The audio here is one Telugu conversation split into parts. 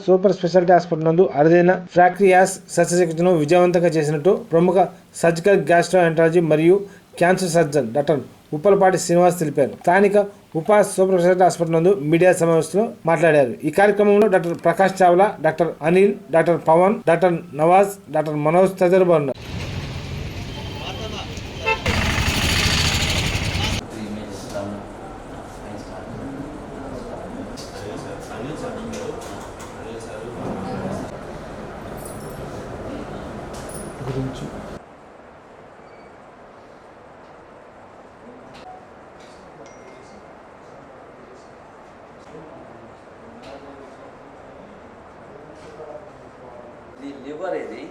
సూపర్ స్పెషాలిటీ హాస్పిటల్ నందు అరుదైన ఫ్రాక్రియాస్ శస్త్రచికిత్సను విజయవంతంగా చేసినట్టు ప్రముఖ సర్జికల్ గ్యాస్ట్రోఎంట్రాలజీ మరియు cancer surgeon doctor Uppalapati Srinivas తెలిపారు. స్థానిక ఉపాస్ సూపర్ స్పెషాలిటీ హాస్పిటల్ నందు మీడియా సమావేశంలో మాట్లాడారు. ఈ కార్యక్రమంలో doctor Prakash Chawla, doctor Anil, doctor Pavan, doctor Nawaz, doctor Manoj తదితరులు ఉన్నారు. గురించి లివర్ ఇది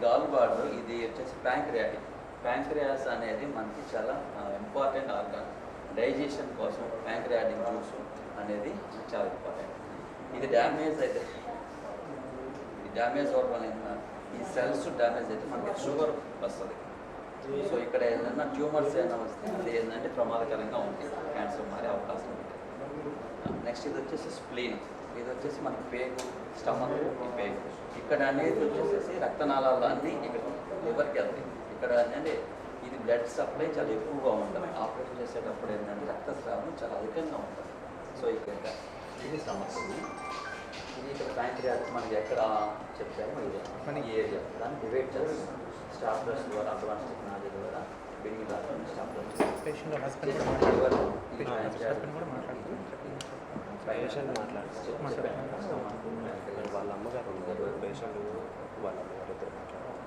గాల్ బార్డర్, ఇది వచ్చేసి ప్యాంక్రియాస్ అనేది మనకి చాలా ఇంపార్టెంట్ ఆర్గాన్. డైజెషన్ కోసం ప్యాంక్రియాటిక్ జ్యూస్ అనేది చాలా ఇంపార్టెంట్. ఇది డ్యామేజ్ అయితే, డ్యామేజ్ అవ్వడం వల్ల ఈ సెల్స్ డ్యామేజ్ అయితే మనకి షుగర్ వస్తుంది. సో ఇక్కడ ఏదైనా ట్యూమర్స్ ఏమైనా వస్తే అది ఏంటంటే ప్రమాదకరంగా ఉంటుంది, క్యాన్సర్ మారే అవకాశం ఉంటుంది. నెక్స్ట్ ఇది వచ్చేసి స్ప్లీన్, ఇది వచ్చేసి మనకి పేగు, స్టమక్, ఈ పేగు ఇక్కడ అనేది వచ్చేసి రక్తనాళాలు అన్నీ ఇక్కడ లివర్కి వెళ్తాయి. ఇక్కడ ఏంటంటే ఇది బ్లడ్ సప్లై చాలా ఎక్కువగా ఉంటుంది. ఆపరేషన్ చేసేటప్పుడు ఏంటంటే రక్తస్రావం చాలా అధికంగా ఉంటుంది. సో ఇక్కడ ఇది సమస్య. ఇది ఇక్కడ ప్యాంక్రియాస్ మనకి ఎక్కడ చెప్తాము, ఇది మన ఏరియా దాన్ని డివైడ్ చేస్తాం. స్టాఫ్లర్స్ ద్వారా, అడ్వాన్స్ టెక్నాలజీ ద్వారా బిల్డింగ్ ద్వారా స్టాఫ్లర్స్ పేషెంట్ వాళ్ళ అమ్మగారు ఉన్నారు, పేషెంట్ వాళ్ళ అమ్మగారు ఇద్దరు మాట్లాడారు.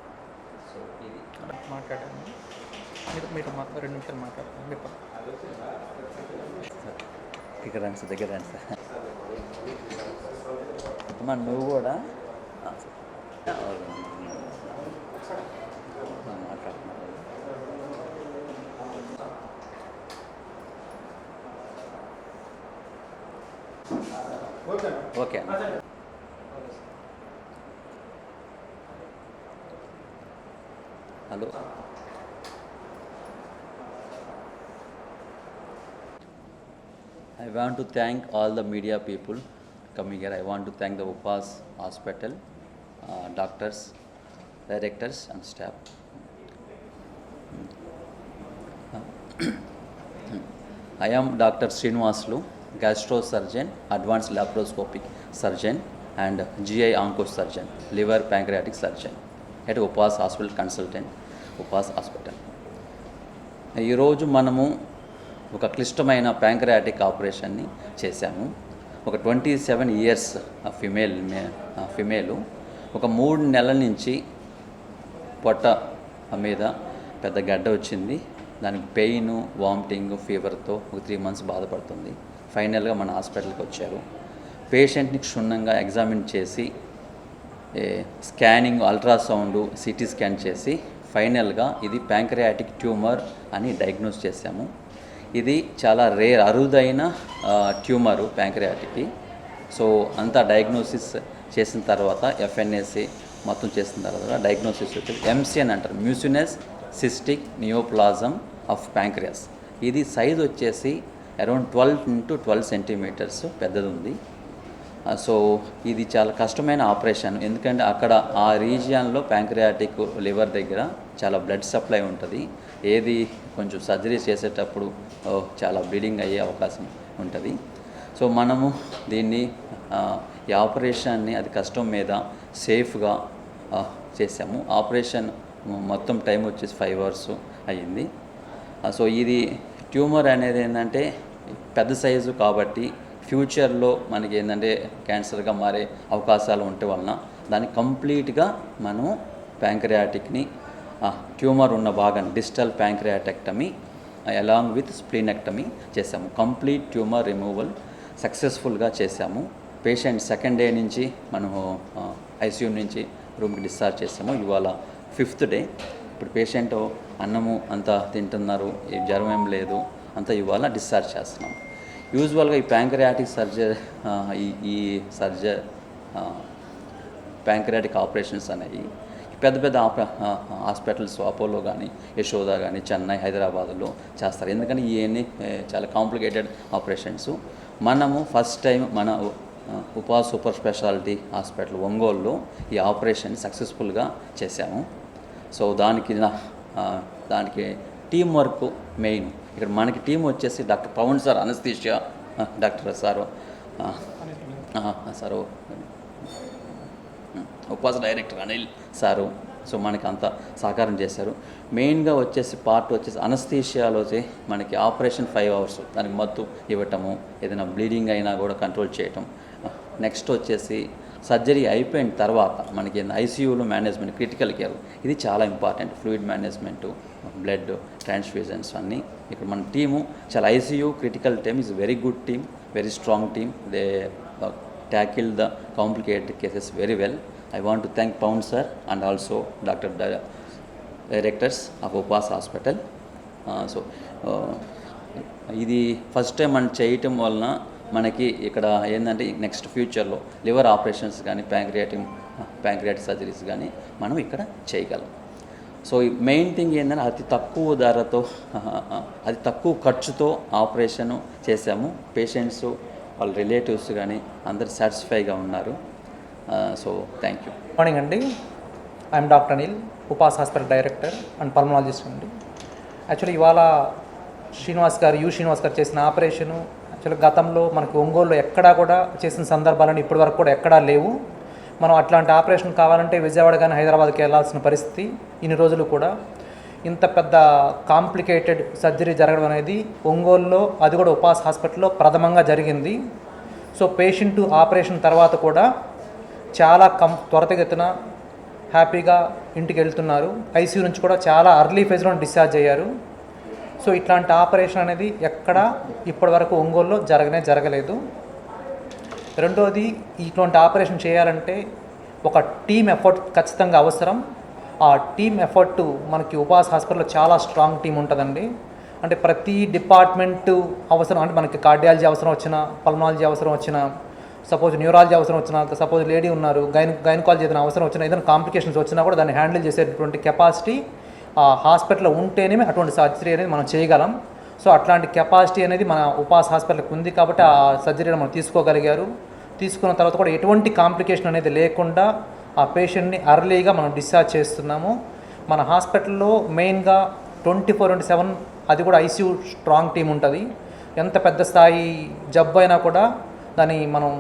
సో ఇది మాట్లాడాను. మీరు 2 నిమిషాలు మాట్లాడుతున్నాను. ఇక్కడ రండి సార్, దగ్గర రండి సార్. అమ్మా నువ్వు కూడా మాట్లాడుతున్నావు. Okay hello. I want to thank all the media people coming here. I want to thank the Upas Hospital, doctors, directors and staff. I am Dr. Srinivaslu, gastrosurgeon, advanced laparoscopic surgeon and GI onco surgeon, liver pancreatic surgeon at Upas Hospital consultant, Upas Hospital. ఈరోజు మనము ఒక క్లిష్టమైన ప్యాంక్రియాటిక్ ఆపరేషన్ని చేశాము. ఒక 27 ఇయర్స్ ఫిమేలు ఒక 3 నెలల నుంచి పొట్ట మీద పెద్ద గడ్డ వచ్చింది. దానికి పెయిన్, వామిటింగ్, ఫీవర్తో ఒక 3 మంత్స్ బాధపడుతుంది. ఫైనల్గా మన హాస్పిటల్కి వచ్చారు. పేషెంట్ని క్షుణ్ణంగా ఎగ్జామిన్ చేసి స్కానింగ్, అల్ట్రాసౌండ్, సిటీ స్కాన్ చేసి ఫైనల్గా ఇది ప్యాంక్రియాటిక్ ట్యూమర్ అని డయాగ్నోస్ చేశాము. ఇది చాలా అరుదైన ట్యూమరు ప్యాంక్రియాటిక్కి. సో అంతా డయాగ్నోసిస్ చేసిన తర్వాత FNAC మొత్తం చేసిన తర్వాత డయాగ్నోసిస్ వచ్చి MCN అంటారు, మ్యూసినస్ సిస్టిక్ నియోప్లాజం ఆఫ్ ప్యాంక్రియాస్. ఇది సైజ్ వచ్చేసి అరౌండ్ 12 × 12 సెంటీమీటర్స్ పెద్దది ఉంది. సో ఇది చాలా కష్టమైన ఆపరేషన్, ఎందుకంటే అక్కడ ఆ రీజియన్లో ప్యాంక్రియాటిక్ లివర్ దగ్గర చాలా బ్లడ్ సప్లై ఉంటుంది. ఏది కొంచెం సర్జరీ చేసేటప్పుడు చాలా బ్లీడింగ్ అయ్యే అవకాశం ఉంటుంది. సో మనము దీన్ని ఈ ఆపరేషన్ని అది కష్టం మీద సేఫ్గా చేసాము. ఆపరేషన్ మొత్తం టైం వచ్చేసి 5 అవర్స్ అయ్యింది. సో ఇది ట్యూమర్ అనేది ఏంటంటే పెద్ద సైజు కాబట్టి ఫ్యూచర్లో మనకి ఏంటంటే క్యాన్సర్గా మారే అవకాశాలు ఉండటం వలన దాన్ని కంప్లీట్గా మనము ప్యాంక్రియాటిక్ని ట్యూమర్ ఉన్న భాగాన్ని డిజిటల్ ప్యాంక్రియాటెక్టమీ అలాంగ్ విత్ స్ప్లీనెక్టమీ చేసాము. కంప్లీట్ ట్యూమర్ రిమూవల్ సక్సెస్ఫుల్గా చేసాము. పేషెంట్ 2nd డే నుంచి మనము ICU నుంచి రూమ్కి డిశ్చార్జ్ చేసాము. ఇవాళ 5th డే. ఇప్పుడు పేషెంట్ అన్నము అంతా తింటున్నారు, జ్వరం ఏం లేదు, అంతా ఇవాళ డిశ్చార్జ్ చేస్తున్నాం. యూజువల్గా ఈ ప్యాంక్రియాటిక్ ప్యాంక్రియాటిక్ ఆపరేషన్స్ అనేవి పెద్ద పెద్ద హాస్పిటల్స్ అపోలో కానీ యశోద కానీ చెన్నై హైదరాబాద్లో చేస్తారు. ఎందుకంటే ఇవన్నీ చాలా కాంప్లికేటెడ్ ఆపరేషన్స్. మనము ఫస్ట్ టైం మన ఉపా సూపర్ స్పెషాలిటీ హాస్పిటల్ ఒంగోలులో ఈ ఆపరేషన్ సక్సెస్ఫుల్గా చేశాము. సో దానికి టీం వర్క్ మెయిన్. ఇక్కడ మనకి టీం వచ్చేసి doctor Pavan sir anaesthesia, doctor sir Upasa director Anil sir. So మనకి అంతా సహకారం చేశారు. మెయిన్గా వచ్చేసి పార్ట్ వచ్చేసి అనస్థీషియాలో మనకి ఆపరేషన్ 5 hours దానికి మత్తు ఇవ్వటము, ఏదైనా బ్లీడింగ్ అయినా కూడా కంట్రోల్ చేయటం. నెక్స్ట్ వచ్చేసి సర్జరీ అయిపోయిన తర్వాత మనకి ఐసీయూలో మేనేజ్మెంట్, క్రిటికల్ కేర్ ఇది చాలా important. Fluid management, blood transfusions అన్నీ. ఇక్కడ మన టీము చాలా ICU critical team is very good team, very strong team. They tackle the complicated cases very well. I want to thank Pound sir and also Dr. Directors of Upas Hospital. ఇది ఫస్ట్ టైం మనం చేయటం వలన మనకి ఇక్కడ ఏంటంటే నెక్స్ట్ ఫ్యూచర్లో లివర్ ఆపరేషన్స్ కానీ ప్యాంక్రియాటిక్ సర్జరీస్ కానీ మనం ఇక్కడ చేయగలం. సో మెయిన్ థింగ్ ఏంటంటే అతి తక్కువ ఖర్చుతో ఆపరేషను చేసాము. పేషెంట్స్ వాళ్ళ రిలేటివ్స్ కానీ అందరు సాటిస్ఫైగా ఉన్నారు. So thank you. మార్నింగ్ అండి. I'm doctor Anil, ఉపాస్ hospital director and pulmonologist అండి. యాక్చువల్లీ ఇవాళ శ్రీనివాస్ గారు చేసిన ఆపరేషను యాక్చువల్లీ గతంలో మనకి ఒంగోలులో ఎక్కడా కూడా చేసిన సందర్భాలను ఇప్పటి వరకు కూడా ఎక్కడా లేవు. మనం అట్లాంటి ఆపరేషన్ కావాలంటే విజయవాడ కానీ హైదరాబాద్కి వెళ్ళాల్సిన పరిస్థితి. ఇన్ని రోజులు కూడా ఇంత పెద్ద కాంప్లికేటెడ్ సర్జరీ జరగడం అనేది ఒంగోలులో, అది కూడా ఉపాస్ హాస్పిటల్లో ప్రథమంగా జరిగింది. సో పేషెంట్ ఆపరేషన్ తర్వాత కూడా చాలా త్వరితగతిన హ్యాపీగా ఇంటికి వెళ్తున్నారు. ఐసీయూ నుంచి కూడా చాలా అర్లీ ఫేజ్లో డిశ్చార్జ్ అయ్యారు. సో ఇట్లాంటి ఆపరేషన్ అనేది ఎక్కడ ఇప్పటి వరకు ఒంగోలులో జరగలేదు. రెండోది, ఇట్లాంటి ఆపరేషన్ చేయాలంటే ఒక టీమ్ ఎఫర్ట్ ఖచ్చితంగా అవసరం. ఆ టీమ్ ఎఫర్ట్ మనకి ఉపాస్ హాస్పిటల్లో చాలా స్ట్రాంగ్ టీం ఉంటుందండి. అంటే ప్రతి డిపార్ట్మెంటు అవసరం, అంటే మనకి కార్డియాలజీ అవసరం వచ్చినా, పల్మనాలజీ అవసరం వచ్చినా, సపోజ్ న్యూరాలజీ అవసరం వచ్చినా, సపోజ్ లేడీ ఉన్నారు గైనకాలజీ ఏదైనా అవసరం వచ్చినా, ఏదైనా కాంప్లికేషన్స్ వచ్చినా కూడా దాన్ని హ్యాండిల్ చేసేటటువంటి కెపాసిటీ ఆ హాస్పిటల్లో ఉంటేనే అటువంటి సర్జరీ అనేది మనం చేయగలం. సో అట్లాంటి కెపాసిటీ అనేది మన ఉపాస్ హాస్పిటల్కి ఉంది కాబట్టి ఆ సర్జరీని మనం తీసుకోగలిగారు. తీసుకున్న తర్వాత కూడా ఎటువంటి కాంప్లికేషన్ అనేది లేకుండా ఆ పేషెంట్ని అర్లీగా మనం డిశ్చార్జ్ చేస్తున్నాము. మన హాస్పిటల్లో మెయిన్గా 24/7 అది కూడా ఐసీయూ స్ట్రాంగ్ టీం ఉంటుంది. ఎంత పెద్ద స్థాయి జబ్బు అయినా కూడా దాన్ని మనం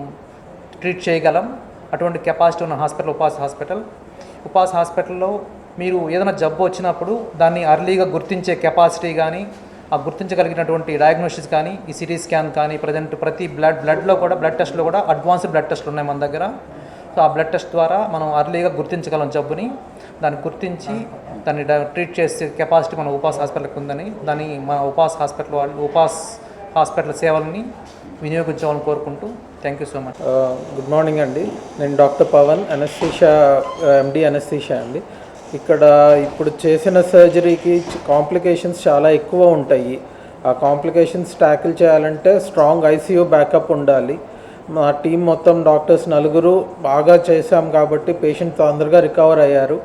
ట్రీట్ చేయగలం. అటువంటి కెపాసిటీ ఉన్న హాస్పిటల్ ఉపాస్ హాస్పిటల్లో మీరు ఏదైనా జబ్బు వచ్చినప్పుడు దాన్ని అర్లీగా గుర్తించే కెపాసిటీ కానీ, ఆ గుర్తించగలిగినటువంటి డయాగ్నోసిస్ కానీ, ఈ సిటీ స్కాన్ కానీ, ప్రతి బ్లడ్లో కూడా బ్లడ్ టెస్ట్లో కూడా అడ్వాన్స్డ్ బ్లడ్ టెస్ట్లు ఉన్నాయి మన దగ్గర. సో ఆ బ్లడ్ టెస్ట్ ద్వారా మనం అర్లీగా గుర్తించగలం జబ్బుని. దాన్ని గుర్తించి దాన్ని ట్రీట్ చేసే కెపాసిటీ మన ఉపాస్ హాస్పిటల్కి ఉందని, దాన్ని మన ఉపాస్ హాస్పిటల్ సేవల్ని వినియోగించాలని కోరుకుంటూ thank you so much. Good morning అండి. నేను డాక్టర్ పవన్, అనస్థీషియా ఎండి అనస్థీషియా అండి. ఇక్కడ ఇప్పుడు చేసిన సర్జరీకి కాంప్లికేషన్స్ చాలా ఎక్కువ ఉంటాయి. ఆ కాంప్లికేషన్స్ ట్యాకిల్ చేయాలంటే స్ట్రాంగ్ ఐసీయూ బ్యాకప్ ఉండాలి. మా టీం మొత్తం డాక్టర్స్ 4 బాగా చేశాం కాబట్టి పేషెంట్ తొందరగా రికవర్ అయ్యారు.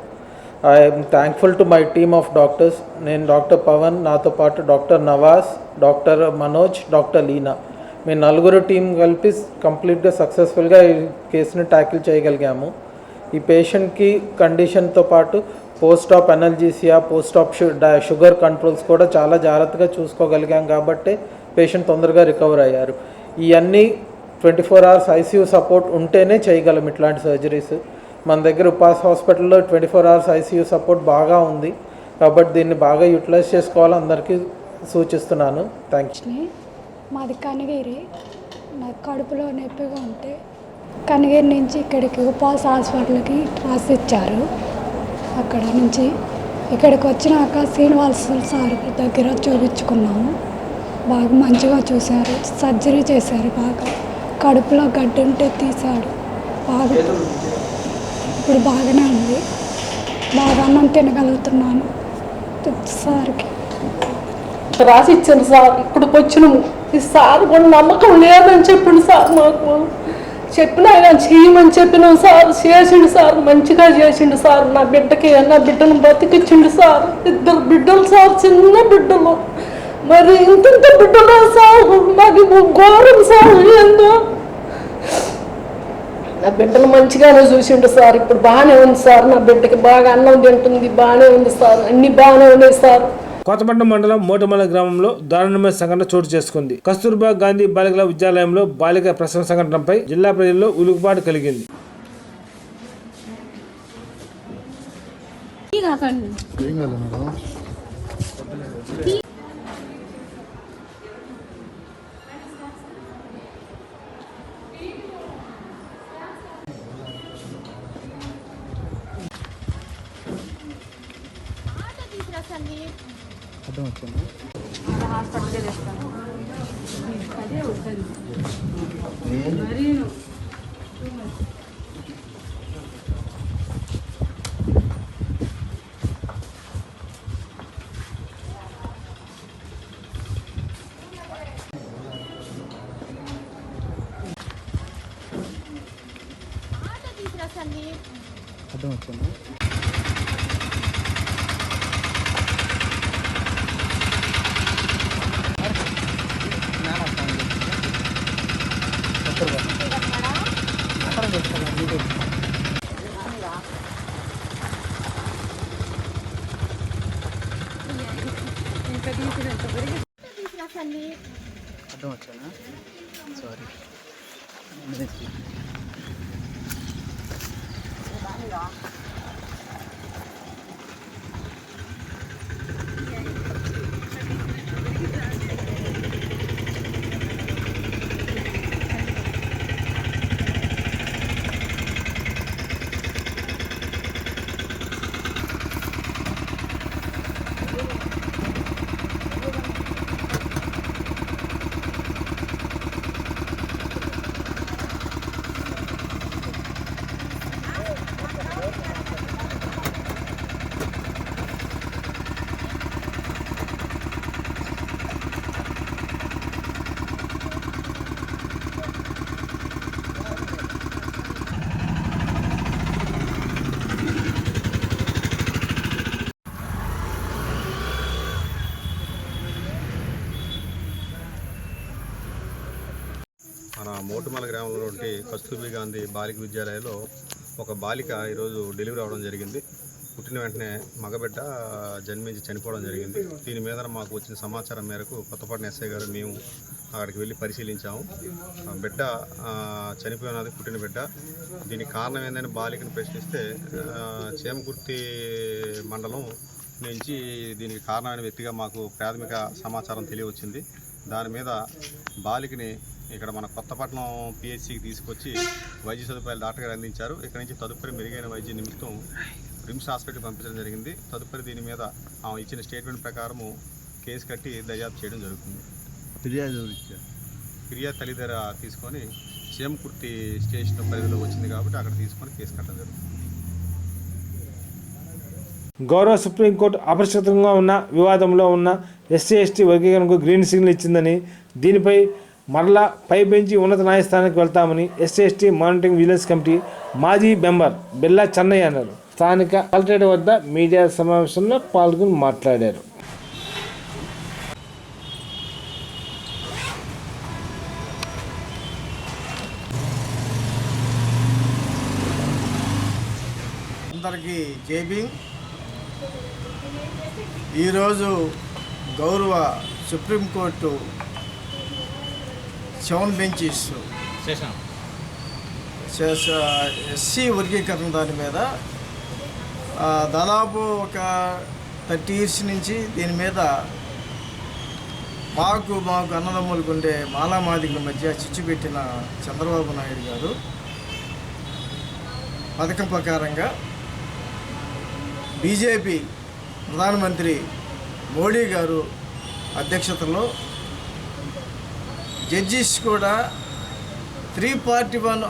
I'm thankful to my team of doctors. నేను డాక్టర్ పవన్, నాతో పాటు doctor Nawaz, doctor Manoj, doctor Leena, మేము 4 టీం కలిపి కంప్లీట్గా సక్సెస్ఫుల్గా ఈ కేసుని ట్యాకిల్ చేయగలిగాము. ఈ పేషెంట్కి కండిషన్తో పాటు post op analgesia, post op sugar controls కూడా చాలా జాగ్రత్తగా చూసుకోగలిగాం కాబట్టి పేషెంట్ తొందరగా రికవర్ అయ్యారు. ఇవన్నీ 24 hours ఐసీయూ సపోర్ట్ ఉంటేనే చేయగలం ఇట్లాంటి సర్జరీస్. మన దగ్గర ఉపాస్ హాస్పిటల్లో 24 hours ఐసీయూ సపోర్ట్ బాగా ఉంది కాబట్టి దీన్ని బాగా యూటిలైజ్ చేసుకోవాలని అందరికీ సూచిస్తున్నాను. Thank you. మాది కనిగిరి. నాకు కడుపులో నొప్పిగా ఉంటే కనిగిరి నుంచి ఇక్కడికి ఉపాస్ హాస్పిటల్కి రాసిచ్చారు. అక్కడ నుంచి ఇక్కడికి వచ్చినాక శ్రీనివాస్ సార్ దగ్గర చూపించుకున్నాము. బాగా మంచిగా చూశారు, సర్జరీ చేశారు. బాగా కడుపులో గడ్డి ఉంటే తీశాడు. బాగా ఇప్పుడు బాగానే ఉంది. బాగా అన్నం తినగలుగుతున్నాను. సార్కి రాసి ఇచ్చాను సార్. ఇక్కడికి వచ్చినాము. ఈ సార్ కూడా నమ్మకం లేదని చెప్పిండు సార్. మాకు చెప్పిన ఆయన చేయమని చెప్పినాం సార్, చేసిండు సార్, మంచిగా చేసిండు సార్. నా బిడ్డను బతికిచ్చిండు సార్. 2 బిడ్డలు సార్, చిన్న బిడ్డలు. మరి ఇంత బిడ్డలు సార్, మాకు ఘోరం సార్. ఏందో నా బిడ్డను మంచిగానే చూసిండు సార్. ఇప్పుడు బాగానే ఉంది సార్. నా బిడ్డకి బాగా అన్నం తింటుంది, బాగానే ఉంది సార్. అన్ని బాగానే ఉన్నాయి సార్. కొత్తపట్నం మండలం మోటమల గ్రామంలో దారుణమైన సంఘటన చోటు చేసుకుంది. కస్తూర్బా గాంధీ బాలికల విద్యాలయంలో బాలిక ప్రసవ సంఘటనపై జిల్లా ప్రజల్లో ఉలుగుపాటు కలిగింది. మన మోటుమల గ్రామంలో కస్తూర్బా గాంధీ బాలిక విద్యాలయంలో ఒక బాలిక ఈరోజు డెలివరీ అవ్వడం జరిగింది. పుట్టిన వెంటనే మగబిడ్డ జన్మించి చనిపోవడం జరిగింది. దీని మీద మాకు వచ్చిన సమాచారం మేరకు కొత్తపట్నం ఎస్ఐ గారు మేము అక్కడికి వెళ్ళి పరిశీలించాము. బిడ్డ చనిపోయినది, పుట్టిన బిడ్డ. దీనికి కారణం ఏంటని బాలికను ప్రశ్నిస్తే చేమకుర్తి మండలం నుంచి దీనికి కారణమైన వ్యక్తిగా మాకు ప్రాథమిక సమాచారం తెలియవచ్చింది. దాని మీద బాలికని ఇక్కడ మన కొత్తపట్నం పిహెచ్సికి తీసుకొచ్చి వైద్య సదుపాయాలు డాక్టర్ గారు అందించారు. ఇక్కడ నుంచి తదుపరి మెరుగైన వైద్య నిమిత్తం రిమ్స్ హాస్పిటల్కి పంపించడం జరిగింది. తదుపరి దీని మీద ఆమె ఇచ్చిన స్టేట్మెంట్ ప్రకారము కేసు కట్టి దర్యాప్తు చేయడం జరుగుతుంది. ఫిర్యాదు తల్లిదండ్రుల తీసుకొని చేమకుర్తి స్టేషన్ పరిధిలో వచ్చింది కాబట్టి అక్కడ తీసుకొని కేసు కట్టడం జరుగుతుంది. గౌరవ సుప్రీంకోర్టు అపరిష్కృతంగా ఉన్న వివాదంలో ఉన్న ఎస్సీ ఎస్టీ వర్గీకరణకు గ్రీన్ సిగ్నల్ ఇచ్చిందని, దీనిపై మరలా పై బెంచి ఉన్నత న్యాయస్థానానికి వెళ్తామని SC ST monitoring vigilance committee మాజీ మెంబర్ బెల్లా చెన్నయ్య అన్నారు. స్థానిక కలెక్టరేట్ వద్ద మీడియా సమావేశంలో పాల్గొని మాట్లాడారు. అందరికీ జేబీ. ఈరోజు గౌరవ సుప్రీంకోర్టు 7 బెంచెస్ ఎస్సీ వర్గీకరణ దాని మీద దాదాపు ఒక 30 years నుంచి దీని మీద మాకు అన్నదమ్ములకు ఉండే మాలామాదిగల మధ్య చిచ్చు పెట్టిన చంద్రబాబు నాయుడు గారు పథకం ప్రకారంగా బీజేపీ ప్రధానమంత్రి మోడీ గారు అధ్యక్షతలో జడ్జిస్ కూడా 341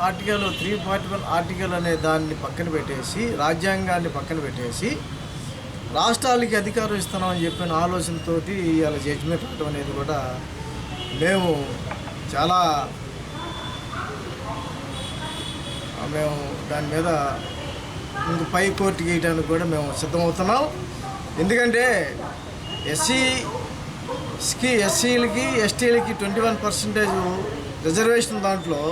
ఆర్టికల్ అనే దాన్ని పక్కన పెట్టేసి, రాజ్యాంగాన్ని పక్కన పెట్టేసి రాష్ట్రాలకి అధికారం ఇస్తున్నామని చెప్పిన ఆలోచనతో ఇవాళ జడ్జిమెంట్ రావడం అనేది కూడా మేము చాలా మేము దాని మీద ఇంక పై కోర్టుకి వేయడానికి కూడా మేము సిద్ధమవుతున్నాం. ఎందుకంటే ఎస్సీలకి ఎస్టీలకి 21% రిజర్వేషన్ దాంట్లో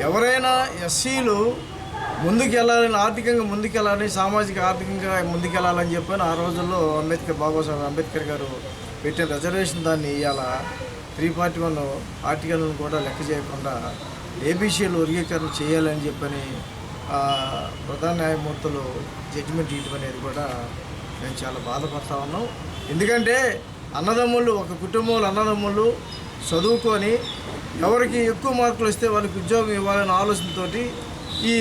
ఎవరైనా ఎస్సీలు ముందుకెళ్ళాలని, ఆర్థికంగా ముందుకెళ్ళాలని, ఆర్థికంగా ముందుకెళ్ళాలని చెప్పని ఆ రోజుల్లో బాబాసాహెబ్ అంబేద్కర్ గారు పెట్టిన రిజర్వేషన్ దాన్ని ఇవాళ 341 ఆర్టికల్ను కూడా లెక్క చేయకుండా ఏబీసీలు వర్గీకరణ చేయాలని చెప్పని ప్రధాన న్యాయమూర్తులు జడ్జిమెంట్ ఇవ్వడం అనేది కూడా మేము చాలా బాధపడతా ఉన్నాం. ఎందుకంటే అన్నదమ్ముళ్ళు, ఒక కుటుంబంలో అన్నదమ్ముళ్ళు చదువుకొని ఎవరికి ఎక్కువ మార్కులు వస్తే వాళ్ళకి ఉద్యోగం ఇవ్వాలనే ఆలోచనతో ఈ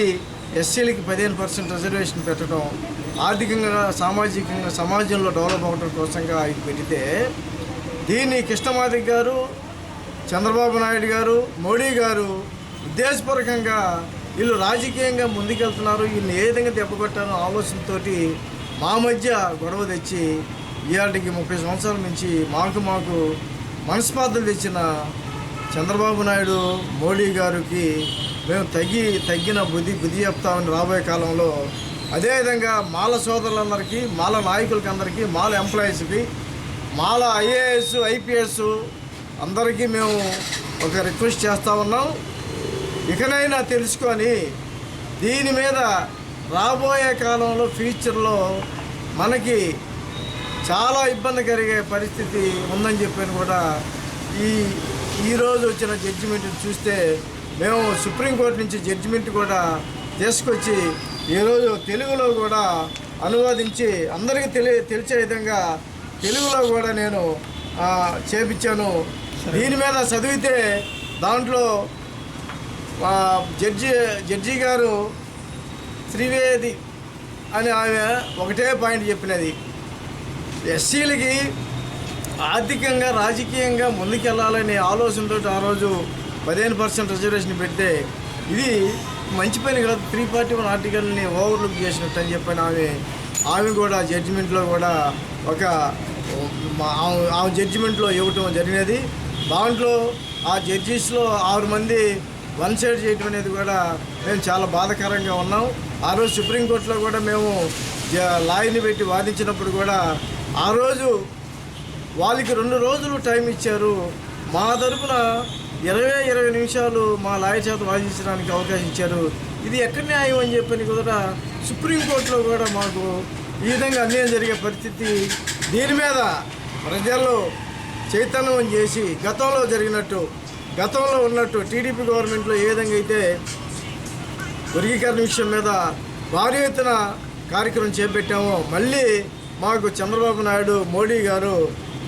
ఎస్సీలకి 15% రిజర్వేషన్ పెట్టడం, ఆర్థికంగా సామాజికంగా సమాజంలో డెవలప్ అవ్వడం కోసంగా ఇది పెడితే దీన్ని కృష్ణమాదిక్ గారు, చంద్రబాబు నాయుడు గారు, మోడీ గారు ఉద్దేశపూర్వకంగా వీళ్ళు రాజకీయంగా ముందుకెళ్తున్నారు, వీళ్ళని ఏ విధంగా దెబ్బకొట్టారో ఆలోచనతో మా మధ్య గొడవ తెచ్చి ఇవాటికి 30 సంవత్సరాల నుంచి మాకు మనస్పార్థలు తెచ్చిన చంద్రబాబు నాయుడు, మోడీ గారికి మేము తగ్గిన బుద్ధి చెప్తామని రాబోయే కాలంలో. అదేవిధంగా మాల సోదరులందరికీ, మాల నాయకులకి అందరికీ, మాల ఎంప్లాయీస్కి, మాల ఐఏఎస్ ఐపీఎస్ అందరికీ మేము ఒక రిక్వెస్ట్ చేస్తూ ఉన్నాం. ఇకనైనా తెలుసుకొని దీని మీద రాబోయే కాలంలో ఫ్యూచర్లో మనకి చాలా ఇబ్బంది కలిగే పరిస్థితి ఉందని చెప్పని కూడా ఈరోజు వచ్చిన జడ్జిమెంట్ చూస్తే మేము సుప్రీంకోర్టు నుంచి జడ్జిమెంట్ కూడా తీసుకొచ్చి ఈరోజు తెలుగులో కూడా అనువాదించి అందరికీ తెలిసే విధంగా తెలుగులో కూడా నేను చేపించాను. దీని మీద చదివితే దాంట్లో జడ్జి గారు త్రివేది అని ఆమె ఒకటే పాయింట్ చెప్పినది, ఎస్సీలకి ఆర్థికంగా రాజకీయంగా ముందుకెళ్ళాలనే ఆలోచనతో ఆ రోజు 15% రిజర్వేషన్ పెడితే ఇది మంచి పని కాదు, 341 ఆర్టికల్ని ఓవర్లుక్ చేసినట్టు అని చెప్పని ఆమె కూడా జడ్జిమెంట్లో కూడా ఆమె జడ్జిమెంట్లో ఇవ్వటం జరిగినది. దాంట్లో ఆ జడ్జెస్లో 6 మంది వన్ సైడ్ చేయటం అనేది కూడా మేము చాలా బాధాకరంగా ఉన్నాం. ఆ రోజు సుప్రీంకోర్టులో కూడా మేము లాయర్ని పెట్టి వాదించినప్పుడు కూడా ఆ రోజు వాళ్ళకి 2 రోజులు టైం ఇచ్చారు. మా తరపున 20 నిమిషాలు మా లాయర్ చేత వాదించడానికి అవకాశం ఇచ్చారు. ఇది ఎక్కడ న్యాయం అని చెప్పని కూడా సుప్రీంకోర్టులో కూడా మాకు ఈ విధంగా అన్యాయం జరిగే పరిస్థితి. దీని మీద ప్రజల్లో చైతన్యం చేసి గతంలో ఉన్నట్టు టీడీపీ గవర్నమెంట్లో ఏ విధంగా అయితే వర్గీకరణ విషయం మీద భారీ ఎత్తున కార్యక్రమం చేపట్టామో మళ్ళీ మాకు చంద్రబాబు నాయుడు, మోడీ గారు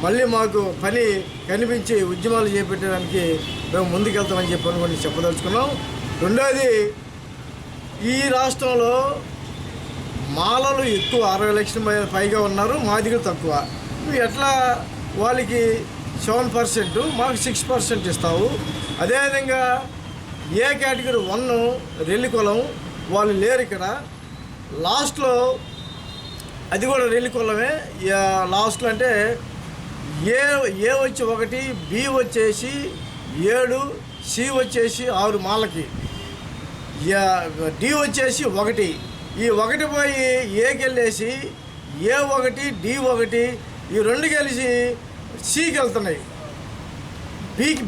మళ్ళీ మాకు పని కనిపించి ఉద్యమాలు చేపట్టడానికి మేము ముందుకెళ్తామని చెప్పని చెప్పదలుచుకున్నాం. రెండోది, ఈ రాష్ట్రంలో మాలలు ఎక్కువ 60 లక్షల పైగా ఉన్నారు, మాదిగలు తక్కువ. నువ్వు ఎట్లా వాళ్ళకి 7% మాకు 6% ఇస్తావు? అదేవిధంగా ఏ కేటగిరీ 1 రెల్లి కులం వాళ్ళు లేరు ఇక్కడ. లాస్ట్లో అది కూడా రెల్లి కులమే. లాస్ట్లో అంటే ఏ వచ్చి 1, బి వచ్చేసి 7, సి వచ్చేసి 6 మాలకి, డి వచ్చేసి 1. ఈ 1 పోయి ఏకి వెళ్ళేసి A1, D1 ఈ 2 కలిసి సికి వెళ్తున్నాయి,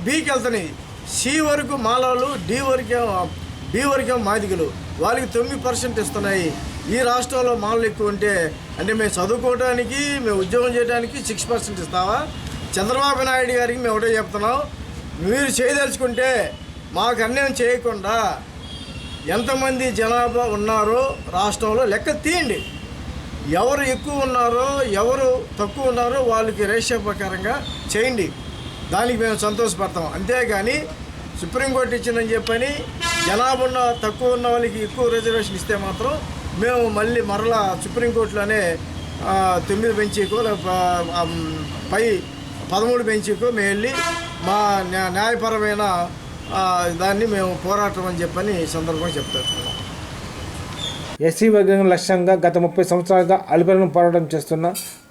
బికి వెళ్తున్నాయి. సి వరకు మాలలు, బి వరకేమో మాదిగలు. వాళ్ళకి 9% ఇస్తున్నాయి. ఈ రాష్ట్రంలో మాలలు ఎక్కువ ఉంటే అంటే మేము చదువుకోవడానికి, మేము ఉద్యోగం చేయడానికి 6% ఇస్తావా? చంద్రబాబు నాయుడు గారికి మేము ఒకటే చెప్తున్నాం, మీరు చేయదలుచుకుంటే మాకు అన్యాయం చేయకుండా ఎంతమంది జనాభా ఉన్నారో రాష్ట్రంలో లెక్క తీయండి. ఎవరు ఎక్కువ ఉన్నారో ఎవరు తక్కువ ఉన్నారో వాళ్ళకి రేషియో ప్రకారంగా చేయండి. దానికి మేము సంతోషపడతాం. అంతేగాని సుప్రీంకోర్టు ఇచ్చిందని చెప్పని జనాభా తక్కువ ఉన్న వాళ్ళకి ఎక్కువ రిజర్వేషన్ ఇస్తే మాత్రం మేము మరలా సుప్రీంకోర్టులోనే 9 బెంచీకో పై 13 బెంచీకో మేము వెళ్ళి మా న్యాయపరమైన దాన్ని మేము పోరాటం అని చెప్పని సందర్భంగా చెప్తాం. ఎస్సీ వర్గం లక్ష్యంగా గత 30 సంవత్సరాలుగా అలుపెరగని పోరాటం చేస్తున్న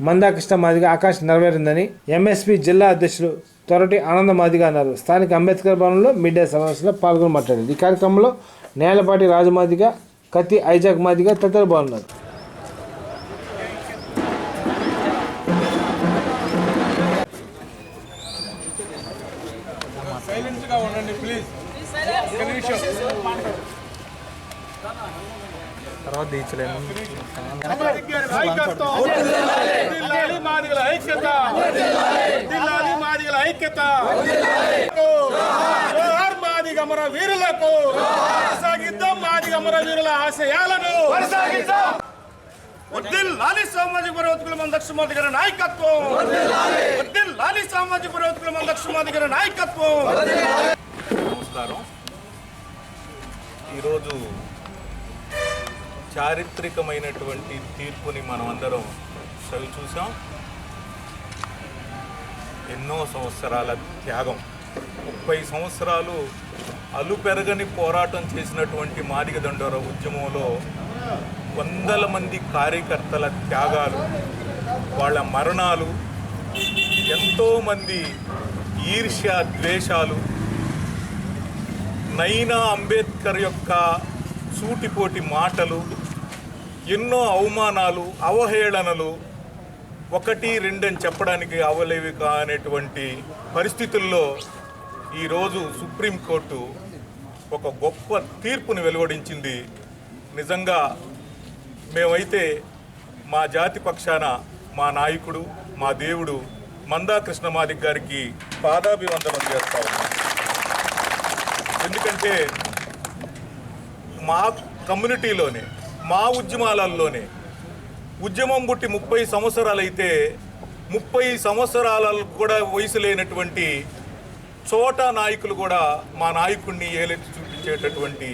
మందాకృష్ణ మాదిగ ఆకాశ నెరవేరిందని ఎంఎస్పీ జిల్లా అధ్యక్షుడు తొరటి ఆనంద మాదిగ అన్నారు. స్థానిక అంబేద్కర్ భవనంలో మీడియా సమావేశంలో పాల్గొని మాట్లాడారు. ఈ కార్యక్రమంలో నేలపాటి రాజు మాదిగ, కత్తి ఐజాక్ మాదిగ తదితరులు పాల్గొన్నారు. తర్వాత తీర్చలేము. అమర వీరులకు కొనసాగిద్దాం, మాదిగ అమర వీరుల ఆశయాలను వర్ధిల్లాలి సామాజిక పరివర్తకుల మన దక్షిణాది గారి నాయకత్వం, వర్ధిల్లాలి సామాజిక పరివర్తకుల మన దక్షిణాది గారి నాయకత్వం. నమస్కారం. ఈరోజు చారిత్రకమైనటువంటి తీర్పుని మనం అందరం చవి చూసాం. ఎన్నో సంవత్సరాల త్యాగం, 30 సంవత్సరాలు అలుపెరగని పోరాటం చేసినటువంటి మాదిగ దండోర ఉద్యమంలో వందల మంది కార్యకర్తల త్యాగాలు, వాళ్ళ మరణాలు, ఎంతోమంది ఈర్ష్య ద్వేషాలు, నైనా అంబేద్కర్ యొక్క సూటిపోటి మాటలు, ఎన్నో అవమానాలు, అవహేళనలు, 1, 2 అని చెప్పడానికి అవలేవి కానటువంటి పరిస్థితుల్లో ఈరోజు సుప్రీంకోర్టు ఒక గొప్ప తీర్పుని వెలువడించింది. నిజంగా మేమైతే మా జాతి పక్షాన మా నాయకుడు, మా దేవుడు మందా కృష్ణమాదిగ గారికి పాదాభివందనం చేస్తా ఉన్నాం. ఎందుకంటే మా కమ్యూనిటీలోనే, మా ఉద్యమాలలోనే ఉద్యమం పుట్టి 30 సంవత్సరాలైతే 30 సంవత్సరాలకు కూడా వయసు లేనటువంటి చోటా నాయకులు కూడా మా నాయకుడిని ఏలెత్తి చూపించేటటువంటి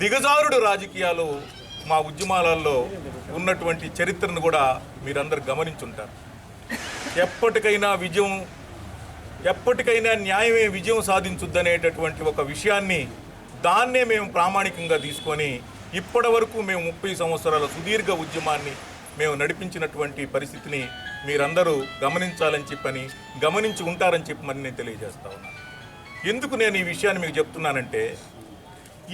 దిగజారుడు రాజకీయాలు మా ఉద్యమాలలో ఉన్నటువంటి చరిత్రను కూడా మీరందరూ గమనించుంటారు. ఎప్పటికైనా న్యాయమే విజయం సాధించుద్దనేటటువంటి ఒక విషయాన్ని, దాన్నే మేము ప్రామాణికంగా తీసుకొని ఇప్పటి వరకు మేము 30 సంవత్సరాల సుదీర్ఘ ఉద్యమాన్ని మేము నడిపించినటువంటి పరిస్థితిని మీరందరూ గమనించాలని చెప్పని, గమనించి ఉంటారని చెప్పమని నేను తెలియజేస్తా ఉన్నాను. ఎందుకు నేను ఈ విషయాన్ని మీకు చెప్తున్నానంటే,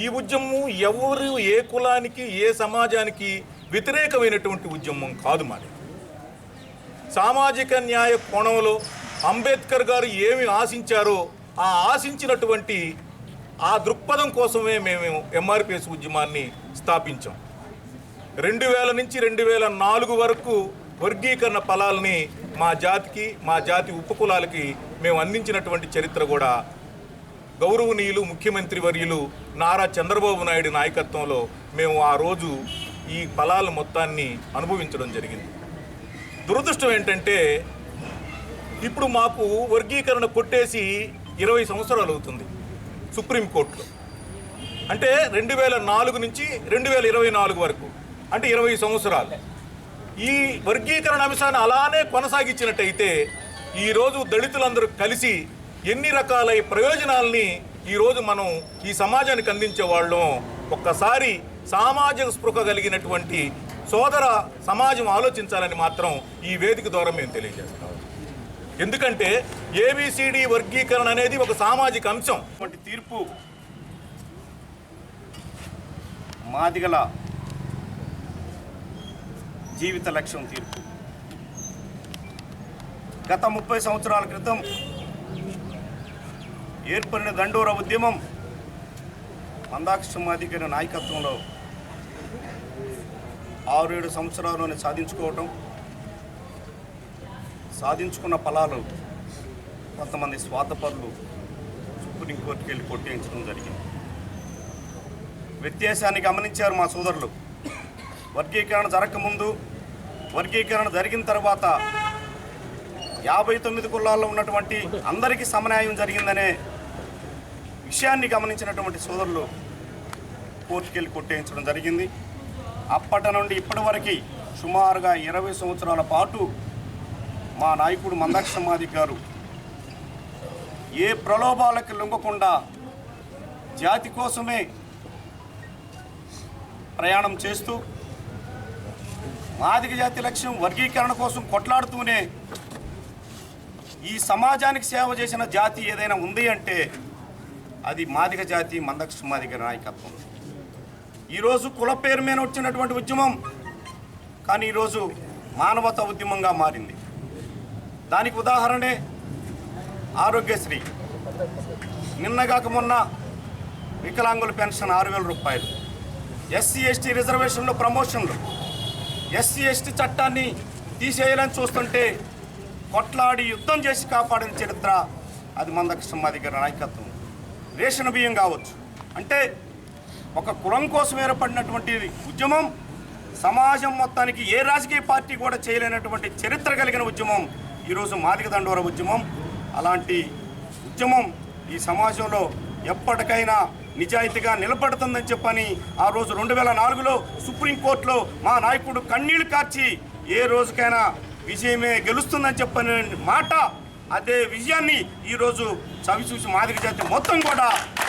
ఈ ఉద్యమం ఎవరు, ఏ కులానికి, ఏ సమాజానికి వ్యతిరేకమైనటువంటి ఉద్యమం కాదు. మాది సామాజిక న్యాయ కోణంలో అంబేద్కర్ గారు ఏమి ఆశించారో ఆ ఆశించినటువంటి ఆ దృక్పథం కోసమే మేము ఎంఆర్పిఎస్ ఉద్యమాన్ని స్థాపించాం. 2000 నుంచి 2004 వరకు వర్గీకరణ ఫలాలని మా జాతికి, మా జాతి ఉపకులాలకి మేము అందించినటువంటి చరిత్ర కూడా గౌరవనీయులు ముఖ్యమంత్రి వర్యులు నారా చంద్రబాబు నాయుడు నాయకత్వంలో మేము ఆ రోజు ఈ ఫలాల మొత్తాన్ని అనుభవించడం జరిగింది. దురదృష్టం ఏంటంటే ఇప్పుడు మాకు వర్గీకరణ కొట్టేసి 20 సంవత్సరాలు అవుతుంది సుప్రీంకోర్టులో. అంటే 2004 నుంచి 2024 వరకు, అంటే 20 సంవత్సరాలు. ఈ వర్గీకరణ అంశాన్ని అలానే కొనసాగించినట్టయితే ఈరోజు దళితులందరూ కలిసి ఎన్ని రకాల ప్రయోజనాల్ని ఈరోజు మనం ఈ సమాజానికి అందించే వాళ్ళం. ఒక్కసారి సామాజిక స్పృహ కలిగినటువంటి సోదర సమాజం ఆలోచించాలని మాత్రం ఈ వేదిక ద్వారా మేము తెలియజేస్తాం. ఎందుకంటే ఏబిసిడి వర్గీకరణ అనేది ఒక సామాజిక అంశం. తీర్పు మాదిగల జీవిత లక్ష్యం తీర్పు. గత 30 సంవత్సరాల క్రితం ఏర్పడిన దండోర ఉద్యమం మందా కృష్ణమాదిగ గారి నాయకత్వంలో 6-7 సంవత్సరాల్లోనే సాధించుకున్న ఫలాలు కొంతమంది స్వార్థపరులు సుప్రీంకోర్టుకి వెళ్ళి కొట్టేయించడం జరిగింది. వ్యత్యాసాన్ని గమనించారు మా సోదరులు. వర్గీకరణ జరగకముందు, వర్గీకరణ జరిగిన తర్వాత 59 కులాల్లో ఉన్నటువంటి అందరికీ సమన్యాయం జరిగిందనే విషయాన్ని గమనించినటువంటి సోదరులు కోర్టుకెళ్ళి కొట్టేయించడం జరిగింది. అప్పటి నుండి ఇప్పటి వరకు సుమారుగా 20 సంవత్సరాల పాటు మా నాయకుడు మందా కృష్ణమాదిగ గారు ఏ ప్రలోభాలకు లొంగకుండా జాతి కోసమే ప్రయాణం చేస్తూ, మాదిగ జాతి లక్ష్యం వర్గీకరణ కోసం కొట్లాడుతూనే ఈ సమాజానికి సేవ చేసిన జాతి ఏదైనా ఉంది అంటే అది మాదిగ జాతి మందా కృష్ణమాదిగ గారి నాయకత్వం. ఈరోజు కుల పేరు మీద వచ్చినటువంటి ఉద్యమం కానీ ఈరోజు మానవతా ఉద్యమంగా మారింది. దానికి ఉదాహరణే ఆరోగ్యశ్రీ. నిన్నగాక మొన్న వికలాంగుల పెన్షన్ 6,000 రూపాయలు, ఎస్సీ ఎస్టీ రిజర్వేషన్లో ప్రమోషన్లు, ఎస్సీ ఎస్టీ చట్టాన్ని తీసేయాలని చూస్తుంటే కొట్లాడి యుద్ధం చేసి కాపాడిన చరిత్ర అది మందకృష్ణ మాదిగ గారి నాయకత్వం. రేషన్ బియ్యం కావచ్చు, అంటే ఒక కులం కోసం ఏర్పడినటువంటి ఉద్యమం సమాజం మొత్తానికి ఏ రాజకీయ పార్టీ కూడా చేయలేనటువంటి చరిత్ర కలిగిన ఉద్యమం ఈరోజు మాదిగ దండోర ఉద్యమం. అలాంటి ఉద్యమం ఈ సమాజంలో ఎప్పటికైనా నిజాయితీగా నిలబడుతుందని చెప్పని ఆ రోజు 2004లో సుప్రీంకోర్టులో మా నాయకుడు కన్నీళ్లు కార్చి ఏ రోజుకైనా విజయమే గెలుస్తుందని చెప్పని మాట, అదే విజయాన్ని ఈరోజు చవిచూసి మాదిగ జాతి మొత్తం కూడా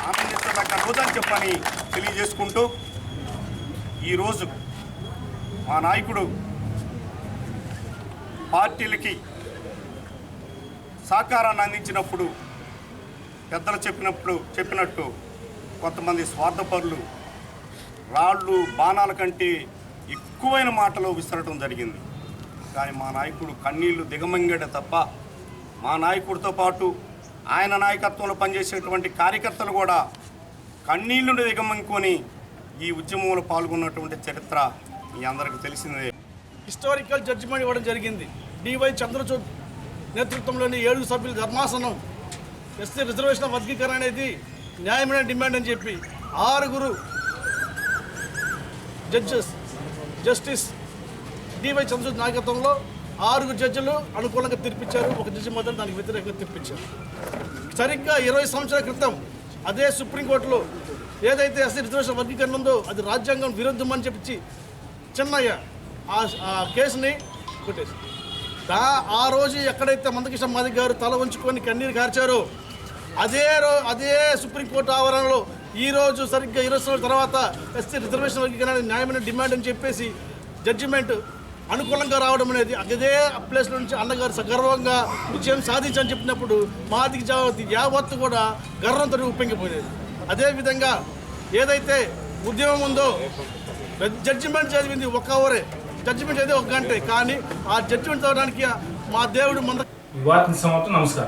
ఆనందించదగ్గ రోజని చెప్పని తెలియజేసుకుంటూ ఈరోజు మా నాయకుడు పార్టీలకి సహకారాన్ని అందించినప్పుడు పెద్దలు చెప్పినట్టు కొంతమంది స్వార్థపరులు రాళ్ళు బాణాల కంటే ఎక్కువైన మాటలు విసరటం జరిగింది. కానీ మా నాయకుడు కన్నీళ్లు దిగమంగాడే తప్ప మా నాయకుడితో పాటు ఆయన నాయకత్వంలో పనిచేసేటువంటి కార్యకర్తలు కూడా కన్నీళ్లను దిగమంకొని ఈ ఉద్యమంలో పాల్గొన్నటువంటి చరిత్ర మీ అందరికీ తెలిసిందే. హిస్టారికల్ జడ్జిమెంట్ ఇవ్వడం జరిగింది. డివై చంద్రచూడ్ నేతృత్వంలోని 7 సభ్యుల ధర్మాసనం ఎస్సీ రిజర్వేషన్ వర్గీకరణ అనేది న్యాయమైన డిమాండ్ అని చెప్పి 6 జస్టిస్ డివై చంద్రచూడ్ నాయకత్వంలో 6 జడ్జిలు అనుకూలంగా తీర్పిచ్చారు. ఒక జడ్జి మాత్రం దానికి వ్యతిరేకంగా తీర్పిచ్చారు. సరిగ్గా 20 సంవత్సరాల క్రితం అదే సుప్రీంకోర్టులో ఏదైతే ఎస్సీ రిజర్వేషన్ వర్గీకరణ ఉందో అది రాజ్యాంగం విరుద్ధం అని చెప్పి చిన్నయ్య ఆ కేసుని కొట్టేసి ఆ రోజు ఎక్కడైతే మందకృష్ణ మాదిగ గారు తల ఉంచుకొని కన్నీరు కార్చారో అదే సుప్రీంకోర్టు ఆవరణలో ఈరోజు సరిగ్గా 20 సంవత్సరాల తర్వాత ఎస్సీ రిజర్వేషన్ వర్గీకరణ న్యాయమైన డిమాండ్ అని చెప్పేసి జడ్జిమెంట్ అనుకూలంగా రావడం అనేది అదే ప్లేస్ నుంచి అన్నగారు సగర్వంగా విజయం సాధించని చెప్పినప్పుడు మాదిగ జాతి యావత్తు కూడా గర్వంతో ఉప్పొంగిపోయేది. అదేవిధంగా ఏదైతే ఉద్యమం ఉందో జడ్జిమెంట్ చదివింది 1 అవరే, జడ్జిమెంట్ అయితే 1 గంటే, కానీ ఆ జడ్జిమెంట్ చదవడానికి మా దేవుడు వార్తల సమాప్తం. నమస్కారం.